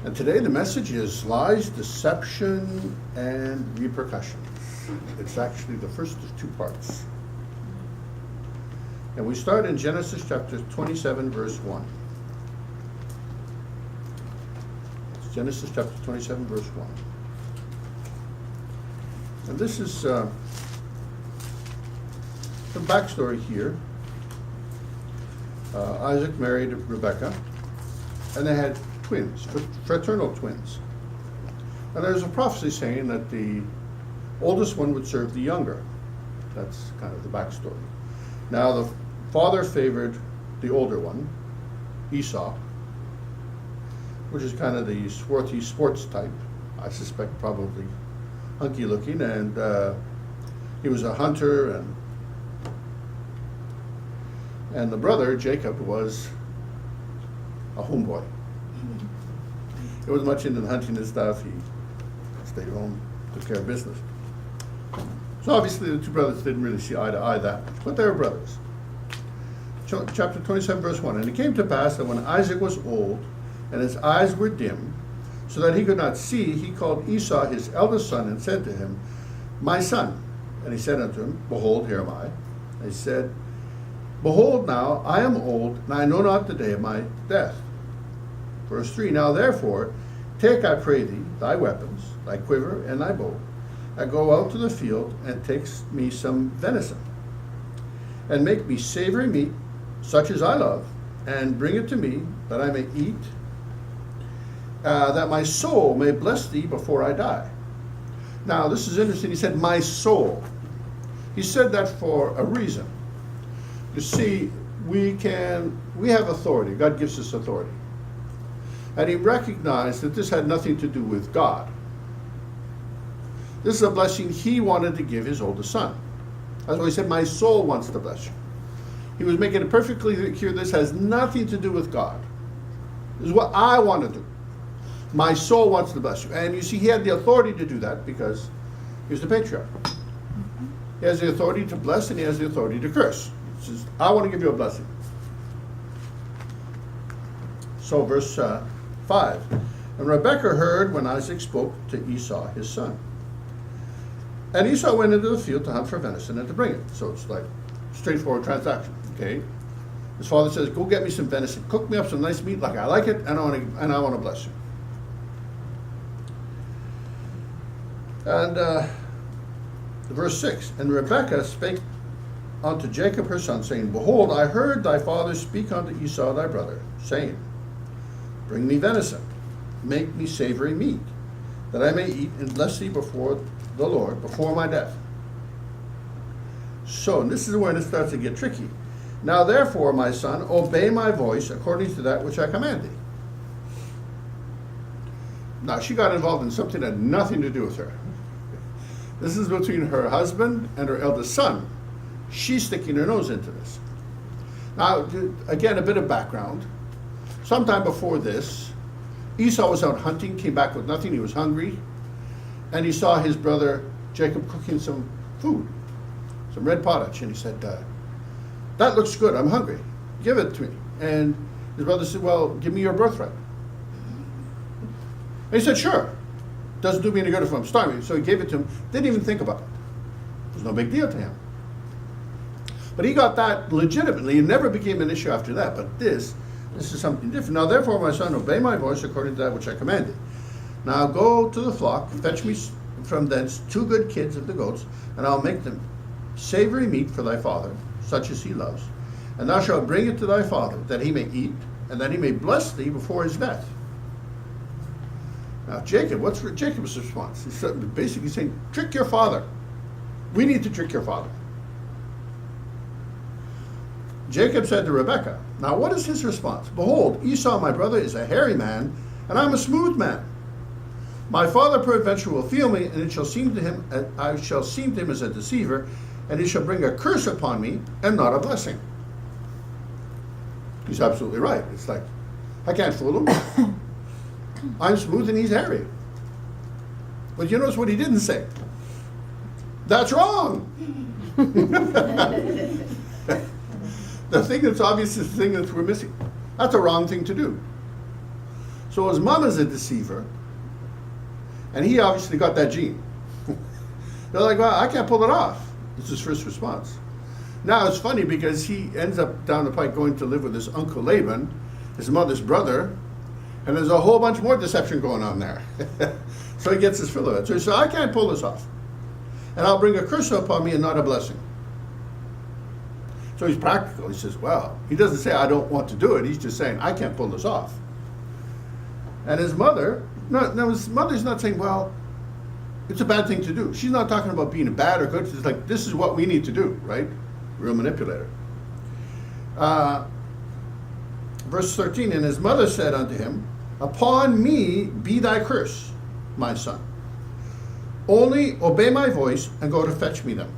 And today the message is lies, deception, and repercussions. It's actually the first of two parts. And we start in Genesis chapter 27, verse 1. It's Genesis chapter 27, verse 1. And this is the backstory here. Isaac married Rebekah, and they had twins, fraternal twins. And there's a prophecy saying that the oldest one would serve the younger. That's kind of the backstory. Now the father favored the older one, Esau, which is kind of the swarthy sports type. I suspect probably hunky looking, and he was a hunter, and the brother, Jacob, was a homeboy. He wasn't much into hunting and stuff. He stayed home, took care of business. So obviously the two brothers didn't really see eye to eye that much, but they were brothers. Chapter 27, verse 1. And it came to pass that when Isaac was old, and his eyes were dim, so that he could not see, he called Esau his eldest son, and said to him, My son. And he said unto him, Behold, here am I. And he said, Behold now, I am old, and I know not the day of my death. Verse 3, Now therefore, take, I pray thee, thy weapons, thy quiver, and thy bow, and go out to the field, and take me some venison, and make me savory meat, such as I love, and bring it to me, that I may eat, that my soul may bless thee before I die. Now, this is interesting. He said, my soul. He said that for a reason. You see, we have authority. God gives us authority. And he recognized that this had nothing to do with God. This is a blessing he wanted to give his oldest son. That's why he said, my soul wants to bless you. He was making it perfectly clear this has nothing to do with God. This is what I want to do. My soul wants to bless you. And you see, he had the authority to do that because he was the patriarch. He has the authority to bless, and he has the authority to curse. He says, I want to give you a blessing. So verse 5. And Rebekah heard when Isaac spoke to Esau, his son. And Esau went into the field to hunt for venison and to bring it. So it's like a straightforward transaction, okay? His father says, go get me some venison. Cook me up some nice meat like I like it, and I want to bless you. And verse 6, And Rebekah spake unto Jacob her son, saying, Behold, I heard thy father speak unto Esau thy brother, saying, Bring me venison, make me savory meat, that I may eat and bless thee before the Lord, before my death. So, and this is where it starts to get tricky. Now therefore, my son, obey my voice according to that which I command thee. Now, she got involved in something that had nothing to do with her. This is between her husband and her eldest son. She's sticking her nose into this. Now, again, a bit of background. Sometime before this, Esau was out hunting, came back with nothing. He was hungry. And he saw his brother Jacob cooking some food, some red pottage. And he said, that looks good. I'm hungry. Give it to me. And his brother said, well, give me your birthright. And he said, sure. Doesn't do me any good if I'm starving. So he gave it to him. Didn't even think about it. It was no big deal to him. But he got that legitimately. It never became an issue after that. But this is something different. Now therefore, my son, obey my voice according to that which I commanded. Now go to the flock, fetch me from thence 2 good kids of the goats, and I'll make them savory meat for thy father, such as he loves. And thou shalt bring it to thy father, that he may eat, and that he may bless thee before his death. Now Jacob, what's Jacob's response? He's basically saying, trick your father. We need to trick your father. Jacob said to Rebekah, now what is his response? Behold, Esau my brother is a hairy man, and I'm a smooth man. My father peradventure will feel me, and it shall seem to him, I shall seem to him as a deceiver, and he shall bring a curse upon me, and not a blessing. He's absolutely right. It's like, I can't fool him. I'm smooth and he's hairy. But you notice what he didn't say. That's wrong. The thing that's obvious is the thing that we're missing. That's a wrong thing to do. So his mom is a deceiver, and he obviously got that gene. They're like, well, I can't pull it off. It's his first response. Now it's funny because he ends up down the pike going to live with his uncle Laban, his mother's brother, and there's a whole bunch more deception going on there. So he gets his fill of it. So he said, I can't pull this off. And I'll bring a curse upon me and not a blessing. So he's practical. He says, well, he doesn't say I don't want to do it. He's just saying, I can't pull this off. And his mother, no, his mother's not saying, well, it's a bad thing to do. She's not talking about being bad or good. She's like, this is what we need to do, right? Real manipulator. Verse 13, and his mother said unto him, upon me be thy curse, my son. Only obey my voice and go to fetch me them.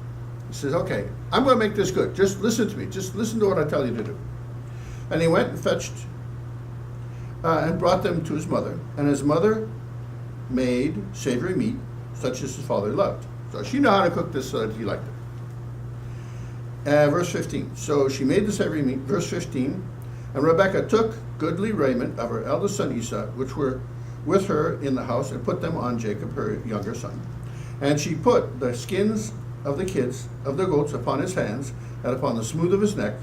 He says, okay, I'm going to make this good. Just listen to me. Just listen to what I tell you to do. And he went and fetched and brought them to his mother. And his mother made savory meat, such as his father loved. So she knew how to cook this so that he liked it. Verse 15. So she made the savory meat. Verse 15. And Rebekah took goodly raiment of her eldest son Esau, which were with her in the house, and put them on Jacob, her younger son. And she put the skins of the kids of the goats upon his hands and upon the smooth of his neck.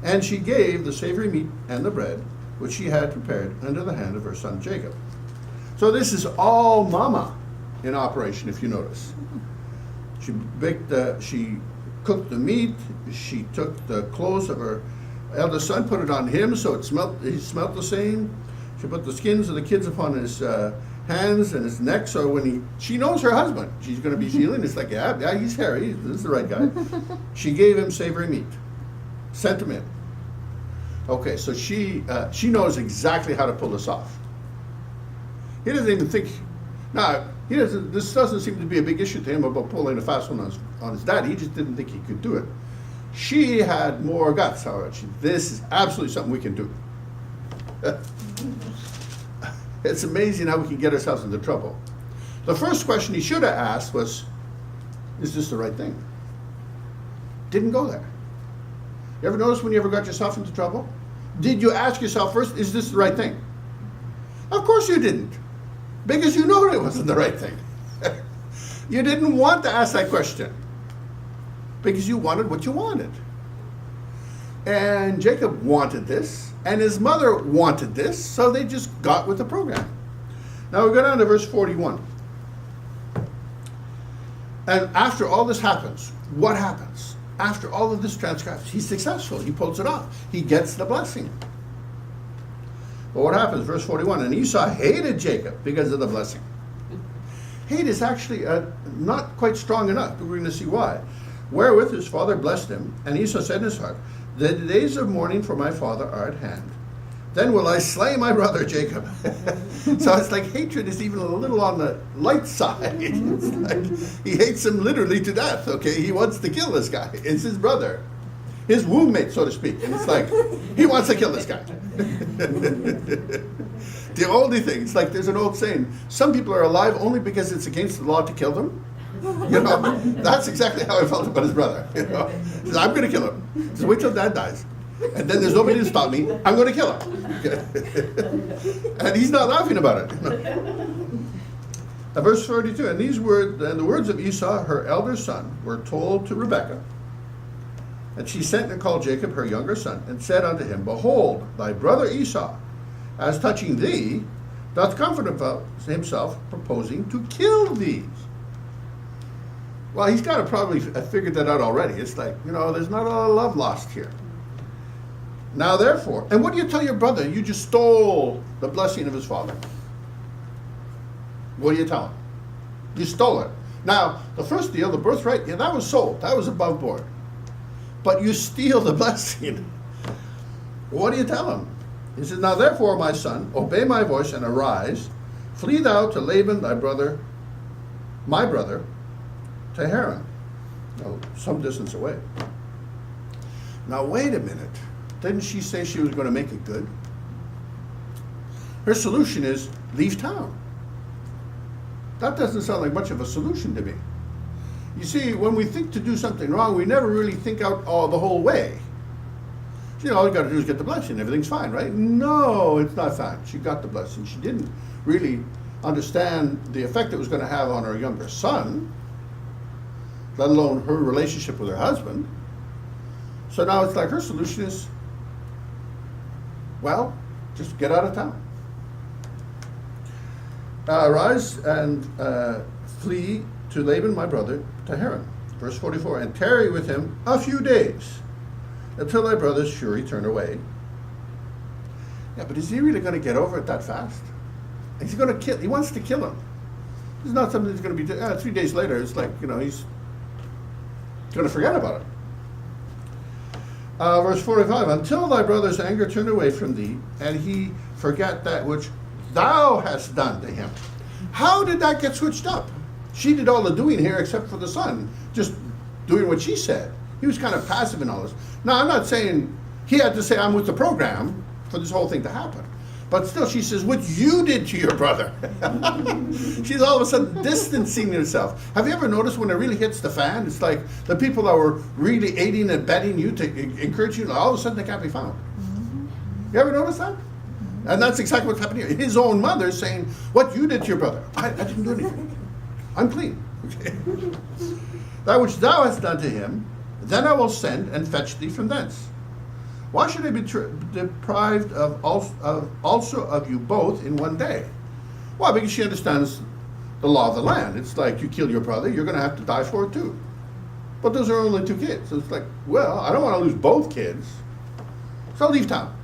And she gave the savory meat and the bread, which she had prepared, under the hand of her son Jacob. So this is all mama in operation, if you notice. She cooked the meat. She took the clothes of her eldest son, put it on him, so he smelt the same. She put the skins of the kids upon his hands and his neck, so when she knows her husband, she's going to be healing. It's like, yeah, he's hairy. This is the right guy. She gave him savory meat, sent him in. Okay, so she knows exactly how to pull this off. He doesn't even think. Now, this doesn't seem to be a big issue to him about pulling a fast one on his dad. He just didn't think he could do it. She had more guts, however. This is absolutely something we can do. It's amazing how we can get ourselves into trouble. The first question he should have asked was, is this the right thing? Didn't go there. You ever notice when you ever got yourself into trouble? Did you ask yourself first, is this the right thing? Of course you didn't. Because you know it wasn't the right thing. You didn't want to ask that question. Because you wanted what you wanted. And Jacob wanted this, and his mother wanted this, so they just got with the program. Now we go down to verse 41. And after all this happens, what happens? After all of this transcribes, he's successful. He pulls it off. He gets the blessing. But what happens? Verse 41, and Esau hated Jacob because of the blessing. Hate is actually not quite strong enough, but we're going to see why. Wherewith his father blessed him, and Esau said in his heart, the days of mourning for my father are at hand. Then will I slay my brother Jacob. So it's like hatred is even a little on the light side. It's like he hates him literally to death, okay? He wants to kill this guy. It's his brother. His womb mate, so to speak. And it's like, he wants to kill this guy. The only thing, it's like there's an old saying, some people are alive only because it's against the law to kill them. You know, that's exactly how I felt about his brother. You know, he says, I'm going to kill him. He says, wait till Dad dies, and then there's nobody to stop me. I'm going to kill him. And he's not laughing about it. You know? Verse 42. And the words of Esau, her elder son, were told to Rebekah. And she sent and called Jacob, her younger son, and said unto him, behold, thy brother Esau, as touching thee, doth comfort himself, proposing to kill thee. Well, he's got to probably have figured that out already. It's like, you know, there's not a lot of love lost here. Now, therefore, and what do you tell your brother? You just stole the blessing of his father. What do you tell him? You stole it. Now, the first deal, the birthright, yeah, that was sold. That was above board. But you steal the blessing. What do you tell him? He says, now, therefore, my son, obey my voice and arise. Flee thou to Laban, thy brother, my brother, to Haran, some distance away. Now wait a minute. Didn't she say she was going to make it good? Her solution is leave town. That doesn't sound like much of a solution to me. You see, when we think to do something wrong, we never really think out the whole way. All you got to do is get the blessing. Everything's fine, right? No, it's not fine. She got the blessing. She didn't really understand the effect it was going to have on her younger son, let alone her relationship with her husband. So now it's like her solution is, well, just get out of town. Arise and flee to Laban, my brother, to Haran. Verse 44, and tarry with him a few days, until thy brother's fury turn away. Yeah, but is he really going to get over it that fast? He's going to kill. He wants to kill him. It's not something that's going to be 3 days later. It's like, he's going to forget about it. Verse 45, until thy brother's anger turn away from thee, and he forget that which thou hast done to him. How did that get switched up? She did all the doing here except for the son, just doing what she said. He was kind of passive in all this. Now, I'm not saying he had to say, I'm with the program for this whole thing to happen. But still, she says, what you did to your brother. She's all of a sudden distancing herself. Have you ever noticed when it really hits the fan, it's like the people that were really aiding and abetting you to encourage you, all of a sudden they can't be found. You ever notice that? And that's exactly what's happening here. His own mother saying, what you did to your brother. I didn't do anything. I'm clean. Okay. That which thou hast done to him, then I will send and fetch thee from thence. Why should I be deprived of also of you both in one day? Well, because she understands the law of the land. It's like you kill your brother, you're going to have to die for it too. But those are only 2 kids. So it's like, well, I don't want to lose both kids, so I'll leave town.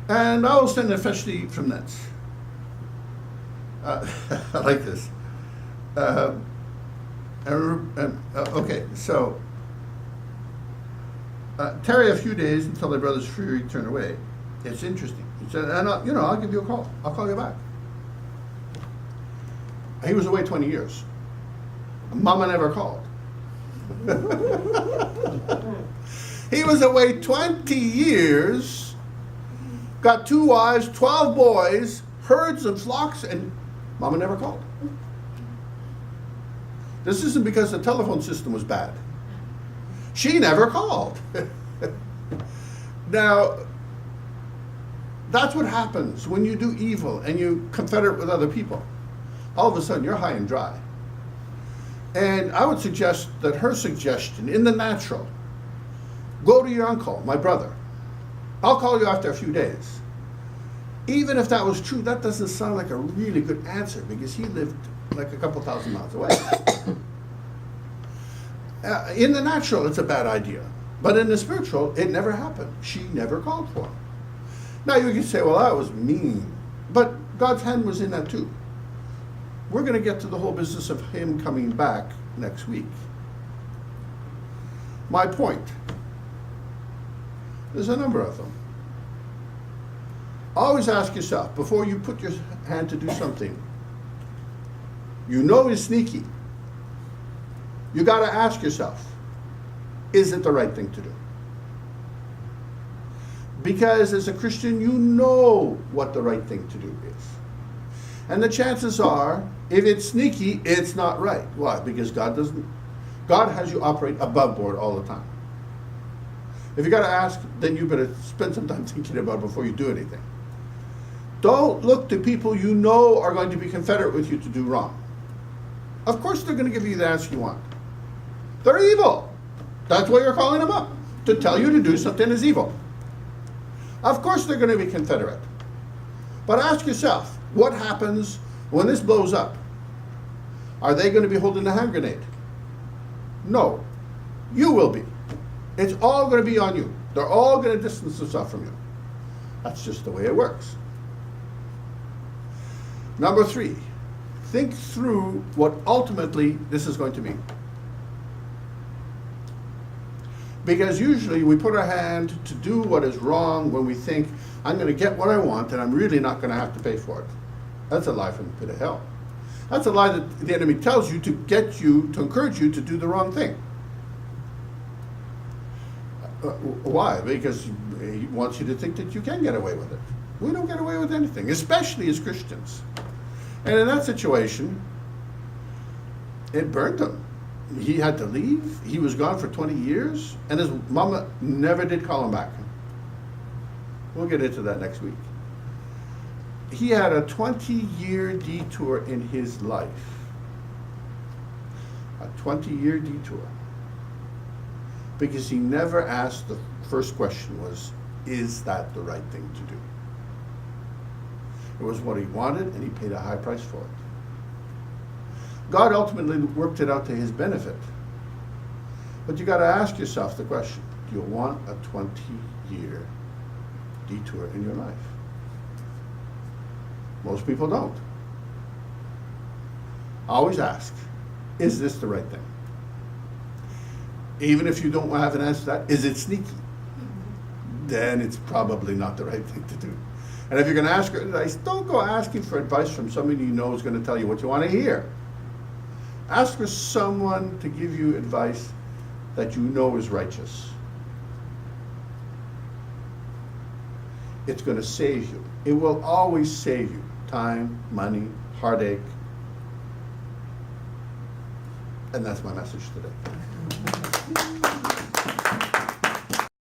And I will send and fetch thee from thence. I like this. Okay, so tarry a few days until thy brother's fury turn away. It's interesting. He said, and I'll give you a call. I'll call you back. He was away 20 years. Mama never called. He was away 20 years, got 2 wives, 12 boys, herds and flocks, and Mama never called. This isn't because the telephone system was bad. She never called. Now, that's what happens when you do evil and you confederate with other people. All of a sudden, you're high and dry. And I would suggest that her suggestion, in the natural, go to your uncle, my brother. I'll call you after a few days. Even if that was true, that doesn't sound like a really good answer because he lived like a couple thousand miles away. In the natural, it's a bad idea. But in the spiritual, it never happened. She never called for him. Now you can say, well, that was mean. But God's hand was in that too. We're going to get to the whole business of him coming back next week. My point, there's a number of them. Always ask yourself, before you put your hand to do something, is sneaky. You got to ask yourself, is it the right thing to do? Because as a Christian, you know what the right thing to do is. And the chances are, if it's sneaky, it's not right. Why? Because God has you operate above board all the time. If you got to ask, then you better spend some time thinking about it before you do anything. Don't look to people you know are going to be confederate with you to do wrong. Of course they're going to give you the answer you want. They're evil. That's why you're calling them up, to tell you to do something is evil. Of course they're going to be confederate. But ask yourself, what happens when this blows up? Are they going to be holding a hand grenade? No. You will be. It's all going to be on you. They're all going to distance themselves from you. That's just the way it works. Number 3, think through what ultimately this is going to mean. Because usually we put our hand to do what is wrong when we think, I'm going to get what I want and I'm really not going to have to pay for it. That's a lie from the pit of hell. That's a lie that the enemy tells you to get you, to encourage you to do the wrong thing. Why? Because he wants you to think that you can get away with it. We don't get away with anything, especially as Christians. And in that situation, it burned them. he had to leave. He was gone for 20 years, and his mama never did call him back. We'll get into that next week. He had a 20-year detour in his life. A 20-year detour. Because he never asked, the first question was, is that the right thing to do? It was what he wanted, and he paid a high price for it. God ultimately worked it out to his benefit. But you got to ask yourself the question, do you want a 20-year detour in your life? Most people don't. Always ask, is this the right thing? Even if you don't have an answer to that, is it sneaky? Then it's probably not the right thing to do. And if you're going to ask for advice, don't go asking for advice from somebody you know is going to tell you what you want to hear. Ask for someone to give you advice that you know is righteous. It's going to save you. It will always save you time, money, heartache. And that's my message today.